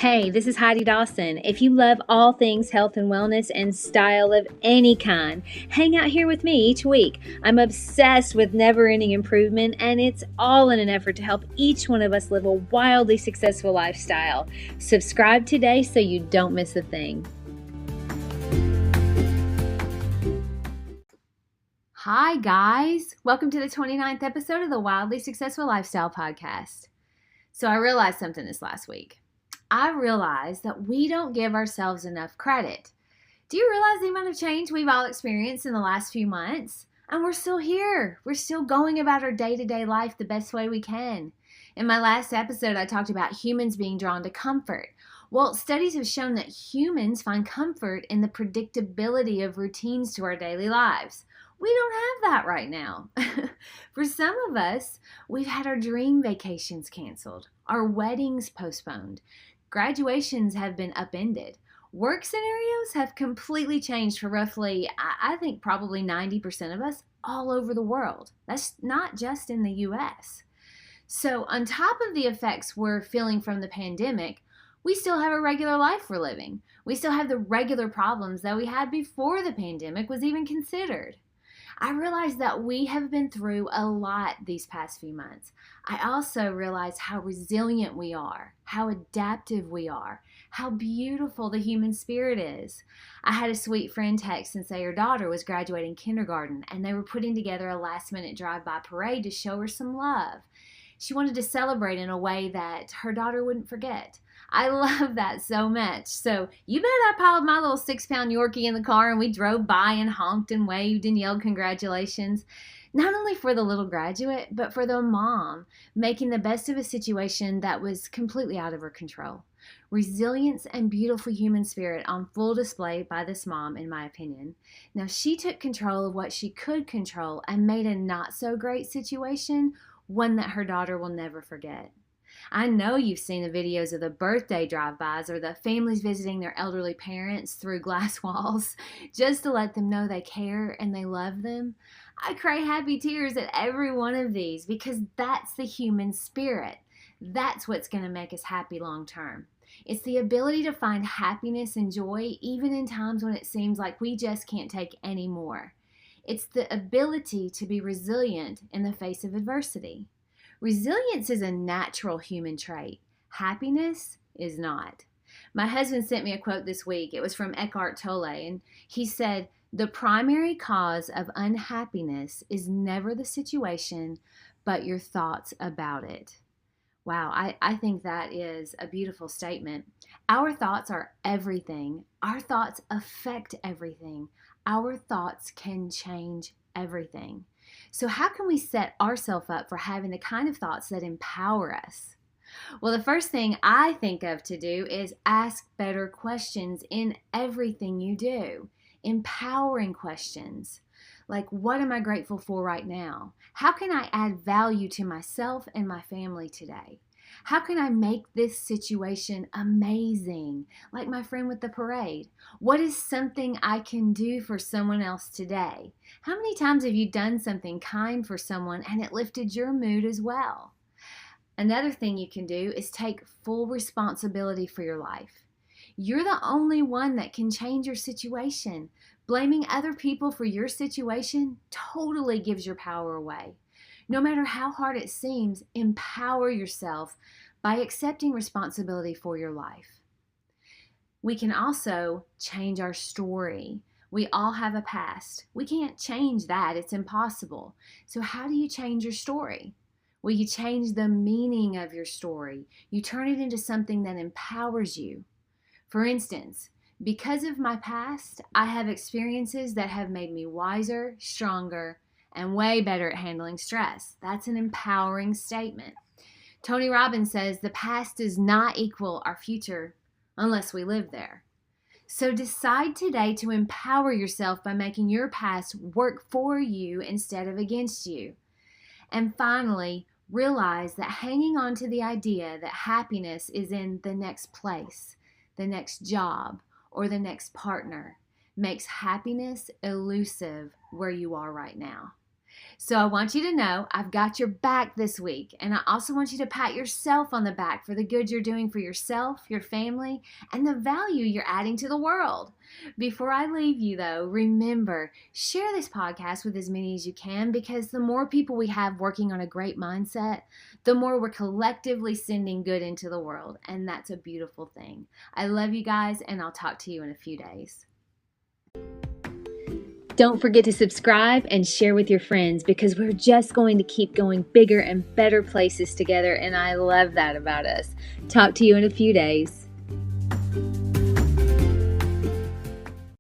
Hey, this is Heidi Dawson. If you love all things health and wellness and style of any kind, hang out here with me each week. I'm obsessed with never-ending improvement, and it's all in an effort to help each one of us live a wildly successful lifestyle. Subscribe today so you don't miss a thing. Hi, guys. Welcome to the 29th episode of the Wildly Successful Lifestyle Podcast. So I realized something this last week. I realized that we don't give ourselves enough credit. Do you realize the amount of change we've all experienced in the last few months? And we're still here. We're still going about our day-to-day life the best way we can. In my last episode, I talked about humans being drawn to comfort. Well, studies have shown that humans find comfort in the predictability of routines to our daily lives. We don't have that right now. For some of us, we've had our dream vacations canceled, our weddings postponed, graduations have been upended. Work scenarios have completely changed for roughly, I think probably 90% of us all over the world. That's not just in the US. So on top of the effects we're feeling from the pandemic, we still have a regular life we're living. We still have the regular problems that we had before the pandemic was even considered. I realized that we have been through a lot these past few months. I also realized how resilient we are, how adaptive we are, how beautiful the human spirit is. I had a sweet friend text and say her daughter was graduating kindergarten and they were putting together a last-minute drive-by parade to show her some love. She wanted to celebrate in a way that her daughter wouldn't forget. I love that so much. So you bet I piled my little 6-pound Yorkie in the car and we drove by and honked and waved and yelled congratulations. Not only for the little graduate, but for the mom making the best of a situation that was completely out of her control. Resilience and beautiful human spirit on full display by this mom, in my opinion. Now, she took control of what she could control and made a not so great situation one that her daughter will never forget. I know you've seen the videos of the birthday drive-bys or the families visiting their elderly parents through glass walls just to let them know they care and they love them. I cry happy tears at every one of these because that's the human spirit. That's what's going to make us happy long term. It's the ability to find happiness and joy even in times when it seems like we just can't take any more. It's the ability to be resilient in the face of adversity. Resilience is a natural human trait. Happiness is not. My husband sent me a quote this week. It was from Eckhart Tolle, and he said, "The primary cause of unhappiness is never the situation, but your thoughts about it." Wow, I think that is a beautiful statement. Our thoughts are everything. Our thoughts affect everything. Our thoughts can change everything. So how can we set ourselves up for having the kind of thoughts that empower us? Well, the first thing I think of to do is ask better questions in everything you do. Empowering questions. Like, what am I grateful for right now? How can I add value to myself and my family today? How can I make this situation amazing? Like my friend with the parade. What is something I can do for someone else today? How many times have you done something kind for someone and it lifted your mood as well? Another thing you can do is take full responsibility for your life. You're the only one that can change your situation. Blaming other people for your situation totally gives your power away. No matter how hard it seems, empower yourself by accepting responsibility for your life. We can also change our story. We all have a past. We can't change that. It's impossible. So how do you change your story? Well, you change the meaning of your story. You turn it into something that empowers you. For instance, because of my past, I have experiences that have made me wiser, stronger, and way better at handling stress. That's an empowering statement. Tony Robbins says the past does not equal our future unless we live there. So decide today to empower yourself by making your past work for you instead of against you. And finally, realize that hanging on to the idea that happiness is in the next place, the next job, or the next partner makes happiness elusive where you are right now. So I want you to know I've got your back this week. And I also want you to pat yourself on the back for the good you're doing for yourself, your family, and the value you're adding to the world. Before I leave you, though, remember, share this podcast with as many as you can, because the more people we have working on a great mindset, the more we're collectively sending good into the world. And that's a beautiful thing. I love you guys, and I'll talk to you in a few days. Don't forget to subscribe and share with your friends, because we're just going to keep going bigger and better places together, and I love that about us. Talk to you in a few days.